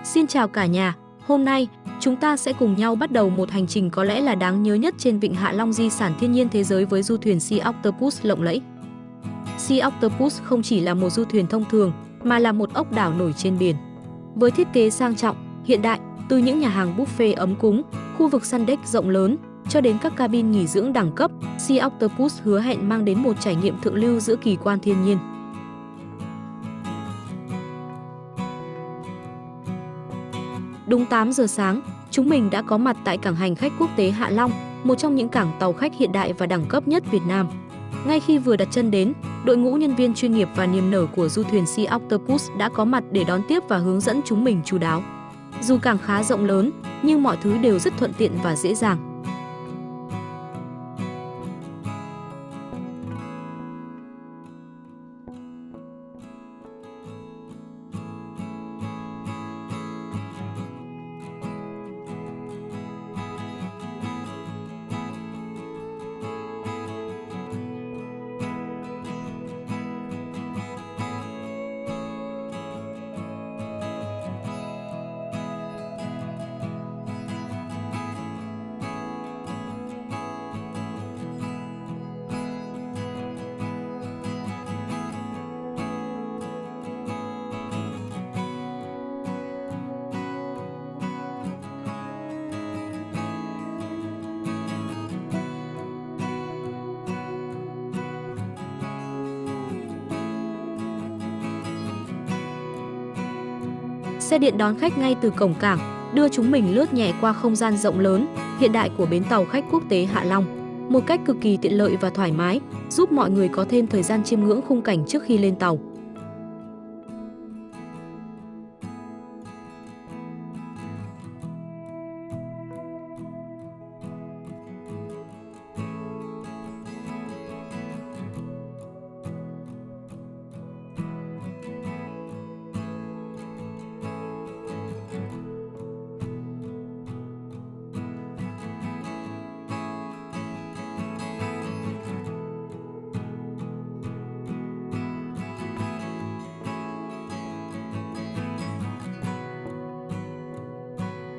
Xin chào cả nhà, hôm nay chúng ta sẽ cùng nhau bắt đầu một hành trình có lẽ là đáng nhớ nhất trên Vịnh Hạ Long, di sản thiên nhiên thế giới với du thuyền Sea Octopus lộng lẫy. Sea Octopus không chỉ là một du thuyền thông thường mà là một ốc đảo nổi trên biển. Với thiết kế sang trọng, hiện đại, từ những nhà hàng buffet ấm cúng, khu vực sun deck rộng lớn cho đến các cabin nghỉ dưỡng đẳng cấp, Sea Octopus hứa hẹn mang đến một trải nghiệm thượng lưu giữa kỳ quan thiên nhiên. Đúng 8 giờ sáng, chúng mình đã có mặt tại cảng hành khách quốc tế Hạ Long, một trong những cảng tàu khách hiện đại và đẳng cấp nhất Việt Nam. Ngay khi vừa đặt chân đến, đội ngũ nhân viên chuyên nghiệp và niềm nở của du thuyền Sea Octopus đã có mặt để đón tiếp và hướng dẫn chúng mình chu đáo. Dù cảng khá rộng lớn, nhưng mọi thứ đều rất thuận tiện và dễ dàng. Xe điện đón khách ngay từ cổng cảng, đưa chúng mình lướt nhẹ qua không gian rộng lớn, hiện đại của bến tàu khách quốc tế Hạ Long. Một cách cực kỳ tiện lợi và thoải mái, giúp mọi người có thêm thời gian chiêm ngưỡng khung cảnh trước khi lên tàu.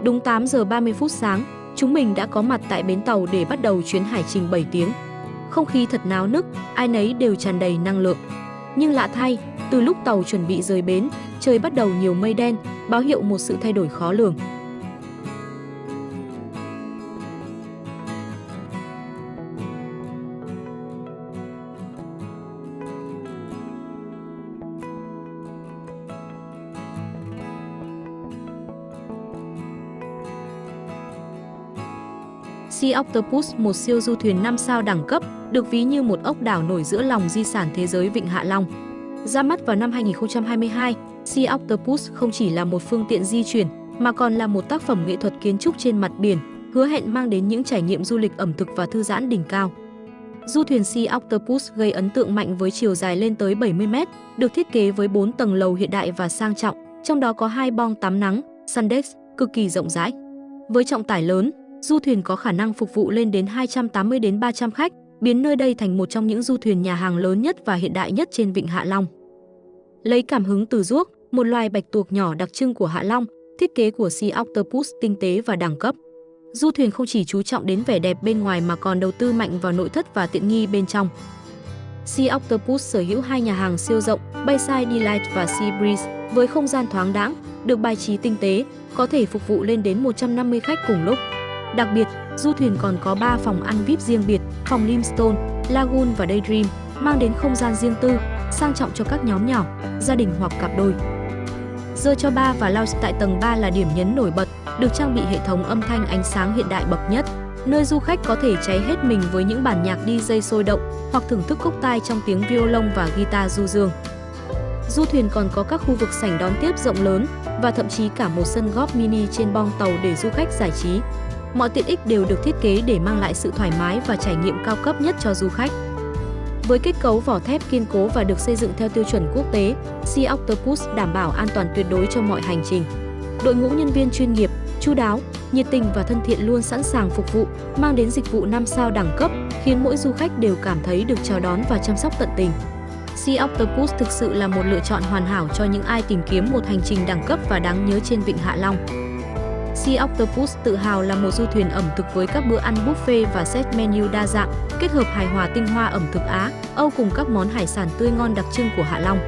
Đúng 8 giờ 30 phút sáng, chúng mình đã có mặt tại bến tàu để bắt đầu chuyến hải trình 7 tiếng. Không khí thật náo nức, ai nấy đều tràn đầy năng lượng. Nhưng lạ thay, từ lúc tàu chuẩn bị rời bến, trời bắt đầu nhiều mây đen, báo hiệu một sự thay đổi khó lường. Sea Octopus, một siêu du thuyền 5 sao đẳng cấp, được ví như một ốc đảo nổi giữa lòng di sản thế giới Vịnh Hạ Long. Ra mắt vào năm 2022, Sea Octopus không chỉ là một phương tiện di chuyển, mà còn là một tác phẩm nghệ thuật kiến trúc trên mặt biển, hứa hẹn mang đến những trải nghiệm du lịch ẩm thực và thư giãn đỉnh cao. Du thuyền Sea Octopus gây ấn tượng mạnh với chiều dài lên tới 70 m, được thiết kế với 4 tầng lầu hiện đại và sang trọng, trong đó có 2 boong tắm nắng, sun deck, cực kỳ rộng rãi. Với trọng tải lớn, du thuyền có khả năng phục vụ lên đến 280 đến 300 khách, biến nơi đây thành một trong những du thuyền nhà hàng lớn nhất và hiện đại nhất trên Vịnh Hạ Long. Lấy cảm hứng từ ruốc, một loài bạch tuộc nhỏ đặc trưng của Hạ Long, thiết kế của Sea Octopus tinh tế và đẳng cấp. Du thuyền không chỉ chú trọng đến vẻ đẹp bên ngoài mà còn đầu tư mạnh vào nội thất và tiện nghi bên trong. Sea Octopus sở hữu 2 nhà hàng siêu rộng, Bayside Delight và Sea Breeze, với không gian thoáng đãng, được bài trí tinh tế, có thể phục vụ lên đến 150 khách cùng lúc. Đặc biệt, du thuyền còn có 3 phòng ăn VIP riêng biệt, phòng Limestone, Lagoon và Daydream, mang đến không gian riêng tư, sang trọng cho các nhóm nhỏ, gia đình hoặc cặp đôi. The cho Bar và Lounge tại tầng 3 là điểm nhấn nổi bật, được trang bị hệ thống âm thanh ánh sáng hiện đại bậc nhất, nơi du khách có thể cháy hết mình với những bản nhạc DJ sôi động hoặc thưởng thức cocktail trong tiếng violon và guitar du dương. Du thuyền còn có các khu vực sảnh đón tiếp rộng lớn và thậm chí cả một sân golf mini trên boong tàu để du khách giải trí. Mọi tiện ích đều được thiết kế để mang lại sự thoải mái và trải nghiệm cao cấp nhất cho du khách. Với kết cấu vỏ thép kiên cố và được xây dựng theo tiêu chuẩn quốc tế, Sea Octopus đảm bảo an toàn tuyệt đối cho mọi hành trình. Đội ngũ nhân viên chuyên nghiệp, chu đáo, nhiệt tình và thân thiện luôn sẵn sàng phục vụ, mang đến dịch vụ 5 sao đẳng cấp, khiến mỗi du khách đều cảm thấy được chào đón và chăm sóc tận tình. Sea Octopus thực sự là một lựa chọn hoàn hảo cho những ai tìm kiếm một hành trình đẳng cấp và đáng nhớ trên Vịnh Hạ Long. Sea Octopus tự hào là một du thuyền ẩm thực với các bữa ăn buffet và set menu đa dạng, kết hợp hài hòa tinh hoa ẩm thực Á, Âu cùng các món hải sản tươi ngon đặc trưng của Hạ Long.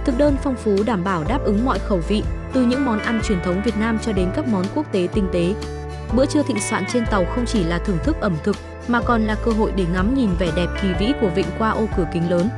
Thực đơn phong phú đảm bảo đáp ứng mọi khẩu vị, từ những món ăn truyền thống Việt Nam cho đến các món quốc tế tinh tế. Bữa trưa thịnh soạn trên tàu không chỉ là thưởng thức ẩm thực, mà còn là cơ hội để ngắm nhìn vẻ đẹp kỳ vĩ của vịnh qua ô cửa kính lớn.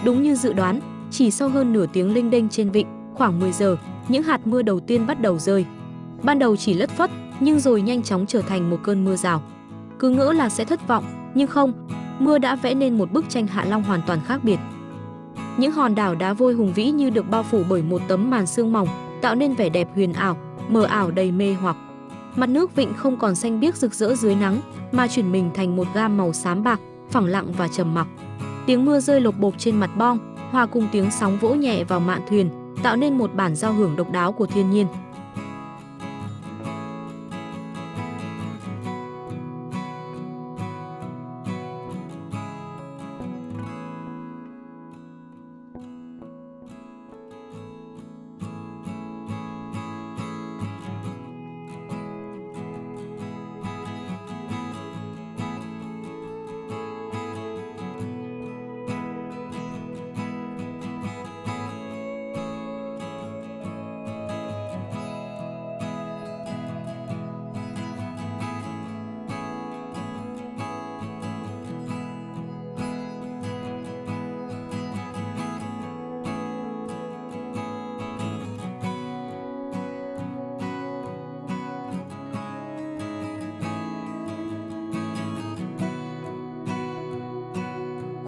Đúng như dự đoán, chỉ sau hơn nửa tiếng lênh đênh trên vịnh, khoảng 10 giờ, những hạt mưa đầu tiên bắt đầu rơi. Ban đầu chỉ lất phất, nhưng rồi nhanh chóng trở thành một cơn mưa rào. Cứ ngỡ là sẽ thất vọng, nhưng không, mưa đã vẽ nên một bức tranh Hạ Long hoàn toàn khác biệt. Những hòn đảo đá vôi hùng vĩ như được bao phủ bởi một tấm màn sương mỏng, tạo nên vẻ đẹp huyền ảo, mờ ảo đầy mê hoặc. Mặt nước vịnh không còn xanh biếc rực rỡ dưới nắng, mà chuyển mình thành một gam màu xám bạc, phẳng lặng và trầm mặc. Tiếng mưa rơi lộc bộp trên mặt bong, hòa cùng tiếng sóng vỗ nhẹ vào mạn thuyền, tạo nên một bản giao hưởng độc đáo của thiên nhiên.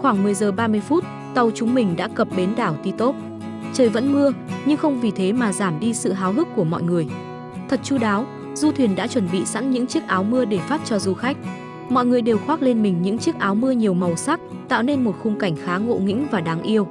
Khoảng 10 giờ 30 phút, tàu chúng mình đã cập bến đảo Ti Tốp. Trời vẫn mưa, nhưng không vì thế mà giảm đi sự háo hức của mọi người. Thật chu đáo, du thuyền đã chuẩn bị sẵn những chiếc áo mưa để phát cho du khách. Mọi người đều khoác lên mình những chiếc áo mưa nhiều màu sắc, tạo nên một khung cảnh khá ngộ nghĩnh và đáng yêu.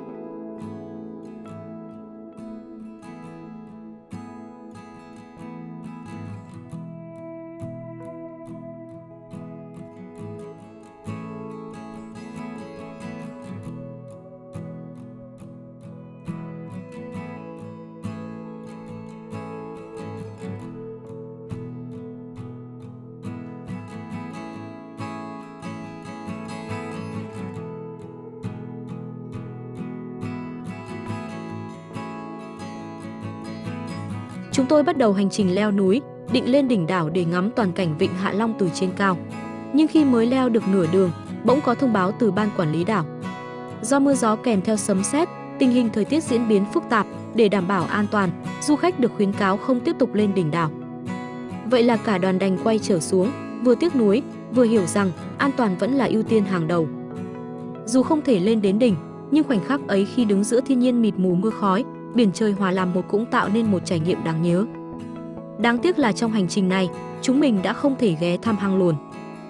Chúng tôi bắt đầu hành trình leo núi, định lên đỉnh đảo để ngắm toàn cảnh vịnh Hạ Long từ trên cao. Nhưng khi mới leo được nửa đường, bỗng có thông báo từ ban quản lý đảo. Do mưa gió kèm theo sấm sét, tình hình thời tiết diễn biến phức tạp, để đảm bảo an toàn, du khách được khuyến cáo không tiếp tục lên đỉnh đảo. Vậy là cả đoàn đành quay trở xuống, vừa tiếc nuối, vừa hiểu rằng an toàn vẫn là ưu tiên hàng đầu. Dù không thể lên đến đỉnh, nhưng khoảnh khắc ấy khi đứng giữa thiên nhiên mịt mù mưa khói, biển trời hòa làm một cũng tạo nên một trải nghiệm đáng nhớ. Đáng tiếc là trong hành trình này, chúng mình đã không thể ghé thăm hang Luồn.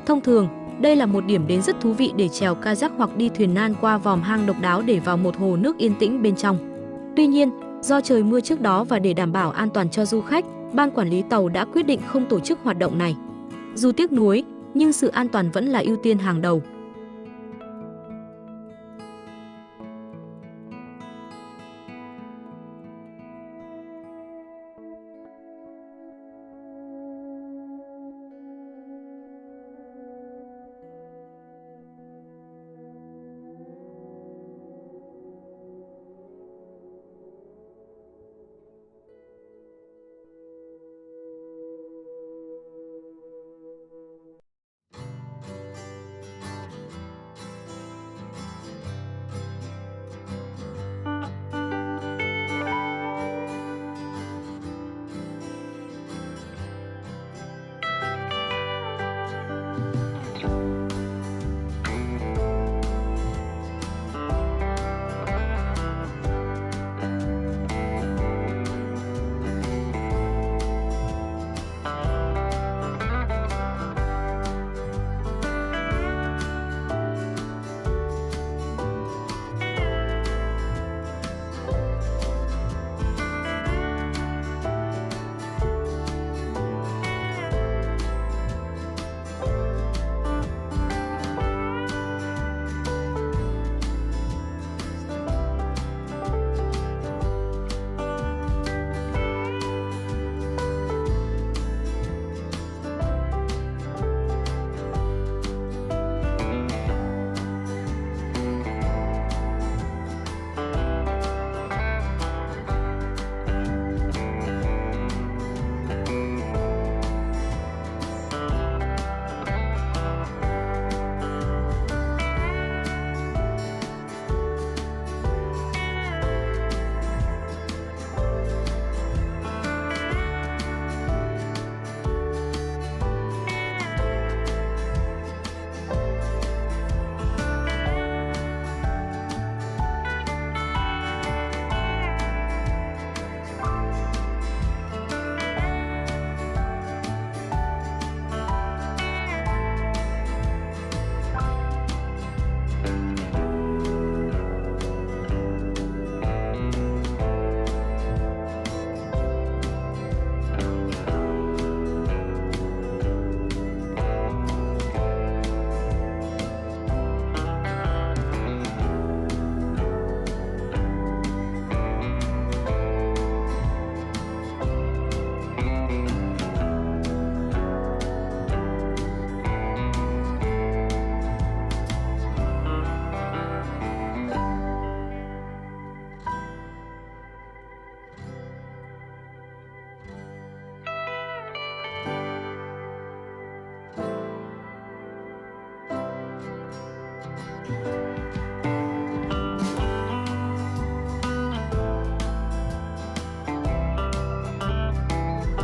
Thông thường, đây là một điểm đến rất thú vị để chèo kayak hoặc đi thuyền nan qua vòm hang độc đáo để vào một hồ nước yên tĩnh bên trong. Tuy nhiên, do trời mưa trước đó và để đảm bảo an toàn cho du khách, ban quản lý tàu đã quyết định không tổ chức hoạt động này. Dù tiếc nuối, nhưng sự an toàn vẫn là ưu tiên hàng đầu.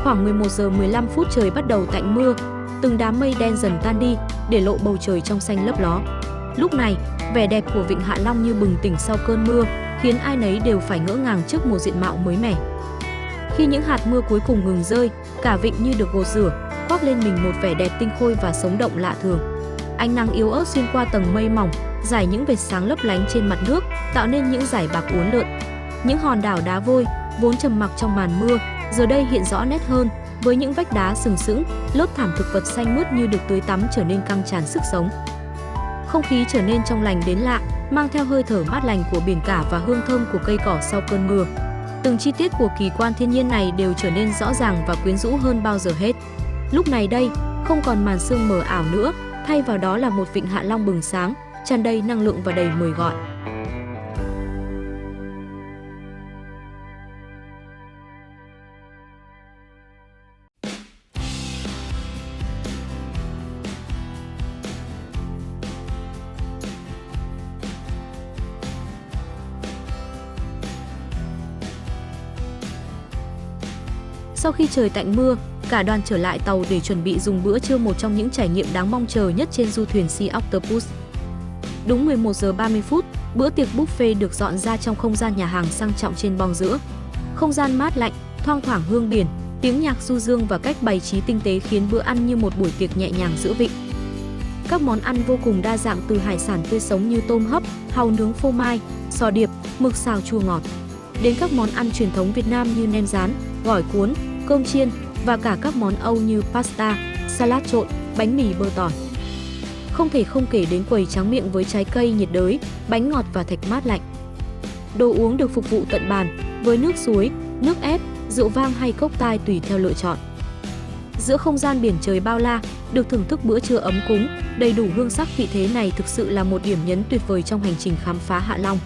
Khoảng 11 giờ 15 phút trời bắt đầu tạnh mưa, từng đám mây đen dần tan đi, để lộ bầu trời trong xanh lấp ló. Lúc này, vẻ đẹp của Vịnh Hạ Long như bừng tỉnh sau cơn mưa, khiến ai nấy đều phải ngỡ ngàng trước một diện mạo mới mẻ. Khi những hạt mưa cuối cùng ngừng rơi, cả vịnh như được gột rửa, khoác lên mình một vẻ đẹp tinh khôi và sống động lạ thường. Ánh nắng yếu ớt xuyên qua tầng mây mỏng, rải những vệt sáng lấp lánh trên mặt nước, tạo nên những dải bạc uốn lượn. Những hòn đảo đá vôi, vốn trầm mặc trong màn mưa, giờ đây hiện rõ nét hơn, với những vách đá sừng sững, lớp thảm thực vật xanh mướt như được tưới tắm trở nên căng tràn sức sống. Không khí trở nên trong lành đến lạ, mang theo hơi thở mát lành của biển cả và hương thơm của cây cỏ sau cơn mưa. Từng chi tiết của kỳ quan thiên nhiên này đều trở nên rõ ràng và quyến rũ hơn bao giờ hết. Lúc này đây, không còn màn sương mờ ảo nữa, thay vào đó là một Vịnh Hạ Long bừng sáng, tràn đầy năng lượng và đầy mời gọi. Sau khi trời tạnh mưa, cả đoàn trở lại tàu để chuẩn bị dùng bữa trưa, một trong những trải nghiệm đáng mong chờ nhất trên du thuyền Sea Octopus. Đúng 11 giờ 30 phút, bữa tiệc buffet được dọn ra trong không gian nhà hàng sang trọng trên boong giữa. Không gian mát lạnh, thoang thoảng hương biển, tiếng nhạc du dương và cách bày trí tinh tế khiến bữa ăn như một buổi tiệc nhẹ nhàng giữa vịnh. Các món ăn vô cùng đa dạng, từ hải sản tươi sống như tôm hấp, hàu nướng phô mai, sò điệp, mực xào chua ngọt, đến các món ăn truyền thống Việt Nam như nem rán, gỏi cuốn, cơm chiên và cả các món Âu như pasta, salad trộn, bánh mì bơ tỏi. Không thể không kể đến quầy tráng miệng với trái cây nhiệt đới, bánh ngọt và thạch mát lạnh. Đồ uống được phục vụ tận bàn với nước suối, nước ép, rượu vang hay cocktail tùy theo lựa chọn. Giữa không gian biển trời bao la, được thưởng thức bữa trưa ấm cúng, đầy đủ hương sắc vị thế này thực sự là một điểm nhấn tuyệt vời trong hành trình khám phá Hạ Long.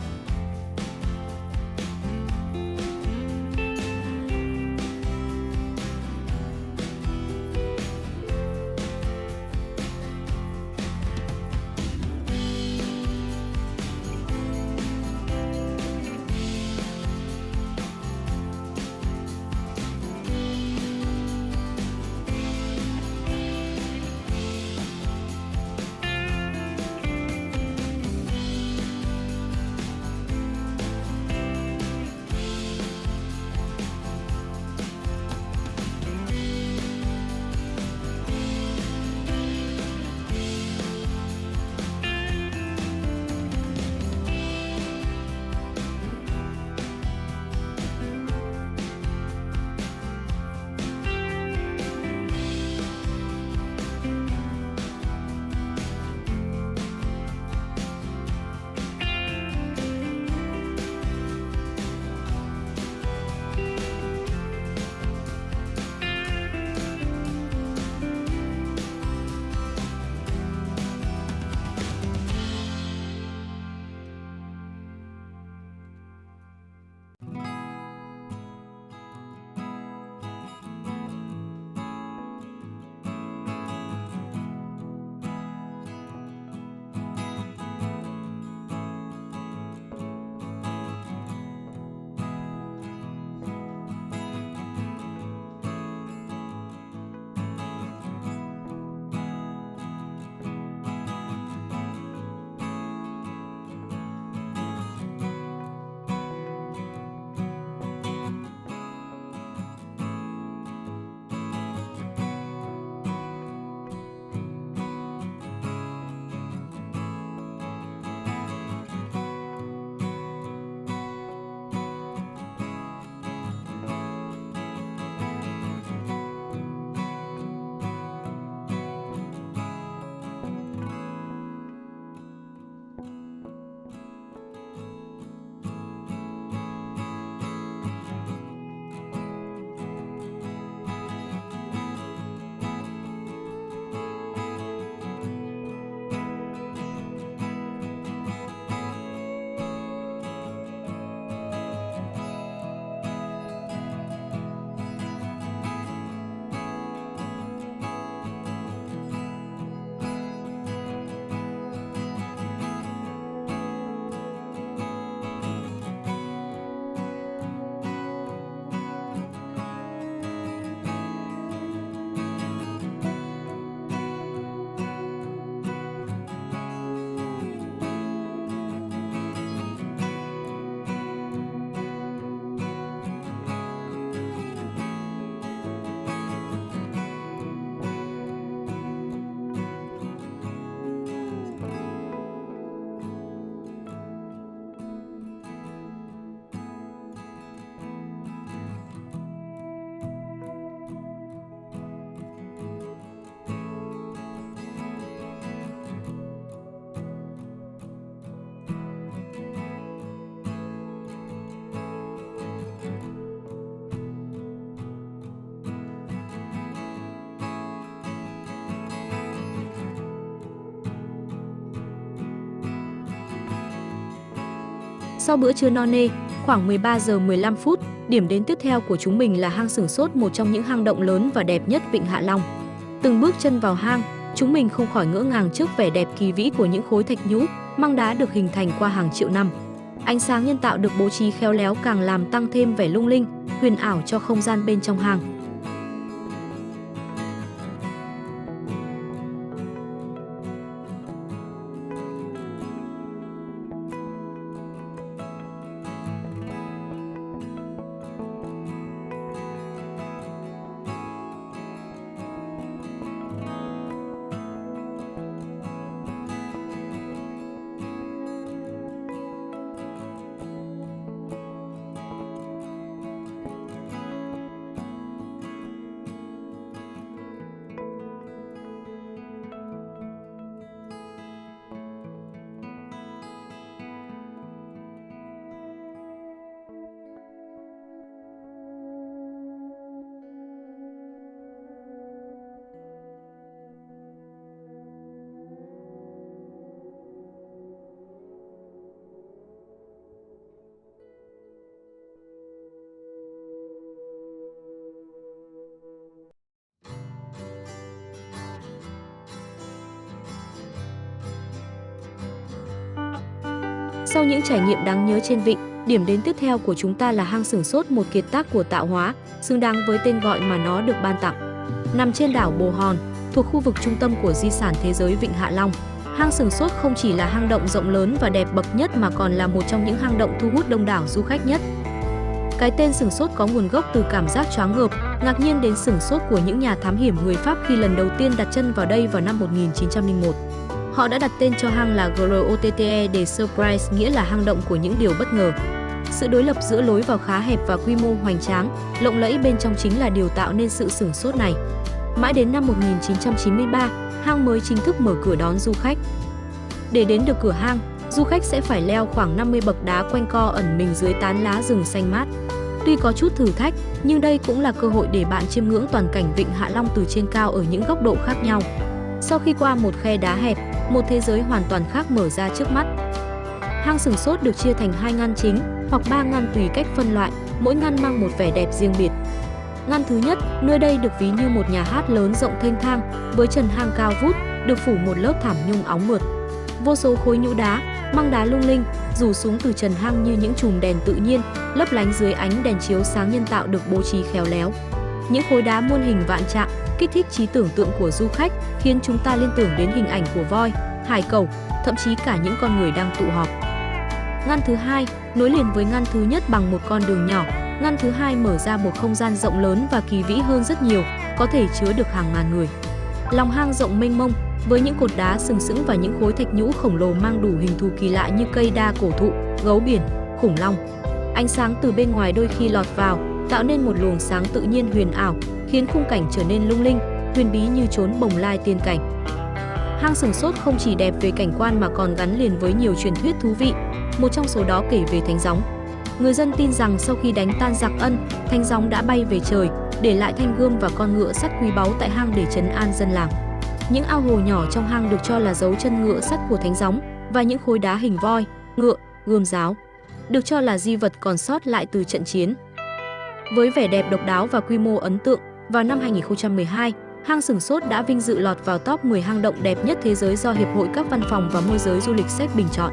Sau bữa trưa no nê, khoảng 13 giờ 15 phút, điểm đến tiếp theo của chúng mình là hang Sửng Sốt, một trong những hang động lớn và đẹp nhất Vịnh Hạ Long. Từng bước chân vào hang, chúng mình không khỏi ngỡ ngàng trước vẻ đẹp kỳ vĩ của những khối thạch nhũ, măng đá được hình thành qua hàng triệu năm. Ánh sáng nhân tạo được bố trí khéo léo càng làm tăng thêm vẻ lung linh, huyền ảo cho không gian bên trong hang. Sau những trải nghiệm đáng nhớ trên vịnh, điểm đến tiếp theo của chúng ta là hang Sửng Sốt, một kiệt tác của tạo hóa, xứng đáng với tên gọi mà nó được ban tặng. Nằm trên đảo Bồ Hòn, thuộc khu vực trung tâm của di sản thế giới Vịnh Hạ Long, hang Sửng Sốt không chỉ là hang động rộng lớn và đẹp bậc nhất mà còn là một trong những hang động thu hút đông đảo du khách nhất. Cái tên Sửng Sốt có nguồn gốc từ cảm giác choáng ngợp, ngạc nhiên đến sửng sốt của những nhà thám hiểm người Pháp khi lần đầu tiên đặt chân vào đây vào năm 1901. Họ đã đặt tên cho hang là Grotte de Surprise, nghĩa là hang động của những điều bất ngờ. Sự đối lập giữa lối vào khá hẹp và quy mô hoành tráng, lộng lẫy bên trong chính là điều tạo nên sự sửng sốt này. Mãi đến năm 1993, hang mới chính thức mở cửa đón du khách. Để đến được cửa hang, du khách sẽ phải leo khoảng 50 bậc đá quanh co ẩn mình dưới tán lá rừng xanh mát. Tuy có chút thử thách, nhưng đây cũng là cơ hội để bạn chiêm ngưỡng toàn cảnh Vịnh Hạ Long từ trên cao ở những góc độ khác nhau. Sau khi qua một khe đá hẹp, một thế giới hoàn toàn khác mở ra trước mắt. Hang Sửng Sốt được chia thành 2 ngăn chính hoặc 3 ngăn tùy cách phân loại, mỗi ngăn mang một vẻ đẹp riêng biệt. Ngăn thứ nhất, nơi đây được ví như một nhà hát lớn rộng thênh thang, với trần hang cao vút, được phủ một lớp thảm nhung óng mượt. Vô số khối nhũ đá, măng đá lung linh rủ xuống từ trần hang như những chùm đèn tự nhiên, lấp lánh dưới ánh đèn chiếu sáng nhân tạo được bố trí khéo léo. Những khối đá muôn hình vạn trạng kích thích trí tưởng tượng của du khách, khiến chúng ta liên tưởng đến hình ảnh của voi, hải cẩu, thậm chí cả những con người đang tụ họp. Ngăn thứ hai nối liền với ngăn thứ nhất bằng một con đường nhỏ. Ngăn thứ hai mở ra một không gian rộng lớn và kỳ vĩ hơn rất nhiều, có thể chứa được hàng ngàn người. Lòng hang rộng mênh mông, với những cột đá sừng sững và những khối thạch nhũ khổng lồ mang đủ hình thù kỳ lạ như cây đa cổ thụ, gấu biển, khủng long. Ánh sáng từ bên ngoài đôi khi lọt vào, tạo nên một luồng sáng tự nhiên huyền ảo, khiến khung cảnh trở nên lung linh, huyền bí như chốn bồng lai tiên cảnh. Hang Sửng Sốt không chỉ đẹp về cảnh quan mà còn gắn liền với nhiều truyền thuyết thú vị. Một trong số đó kể về Thánh Gióng. Người dân tin rằng sau khi đánh tan giặc Ân, Thánh Gióng đã bay về trời, để lại thanh gươm và con ngựa sắt quý báu tại hang để trấn an dân làng. Những ao hồ nhỏ trong hang được cho là dấu chân ngựa sắt của Thánh Gióng, và những khối đá hình voi, ngựa, gươm giáo được cho là di vật còn sót lại từ trận chiến. Với vẻ đẹp độc đáo và quy mô ấn tượng, vào năm 2012, hang Sửng Sốt đã vinh dự lọt vào top 10 hang động đẹp nhất thế giới do Hiệp hội các văn phòng và môi giới du lịch séc bình chọn.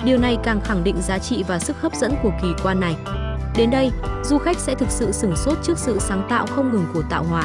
Điều này càng khẳng định giá trị và sức hấp dẫn của kỳ quan này. Đến đây, du khách sẽ thực sự sửng sốt trước sự sáng tạo không ngừng của tạo hóa.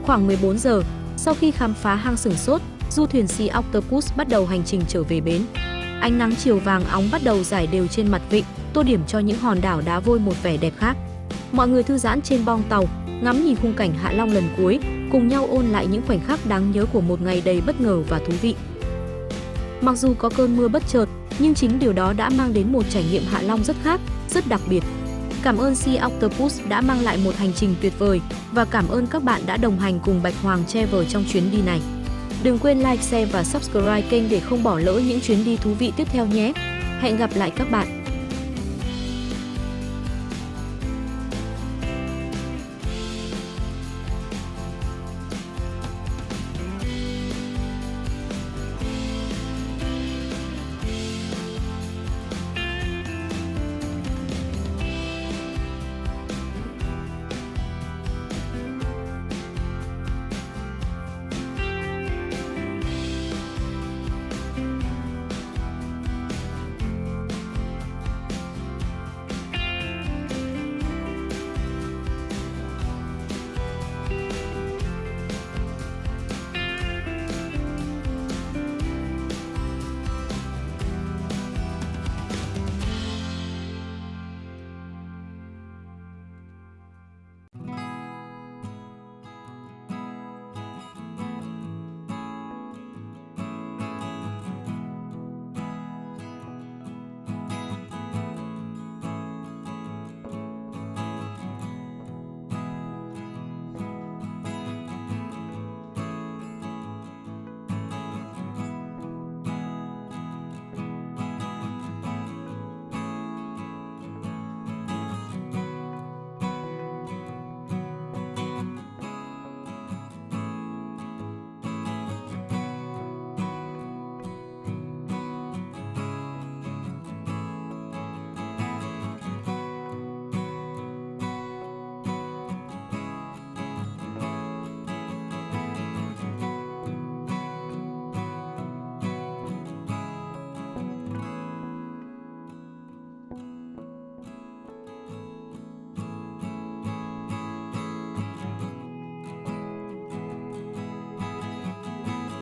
Khoảng 14 giờ, sau khi khám phá hang sửng sốt, du thuyền Sea Octopus bắt đầu hành trình trở về bến. Ánh nắng chiều vàng óng bắt đầu rải đều trên mặt vịnh, tô điểm cho những hòn đảo đá vôi một vẻ đẹp khác. Mọi người thư giãn trên boong tàu, ngắm nhìn khung cảnh Hạ Long lần cuối, cùng nhau ôn lại những khoảnh khắc đáng nhớ của một ngày đầy bất ngờ và thú vị. Mặc dù có cơn mưa bất chợt, nhưng chính điều đó đã mang đến một trải nghiệm Hạ Long rất khác, rất đặc biệt. Cảm ơn Sea Octopus đã mang lại một hành trình tuyệt vời và cảm ơn các bạn đã đồng hành cùng Bạch Hoàng Travel trong chuyến đi này. Đừng quên like, share và subscribe kênh để không bỏ lỡ những chuyến đi thú vị tiếp theo nhé. Hẹn gặp lại các bạn.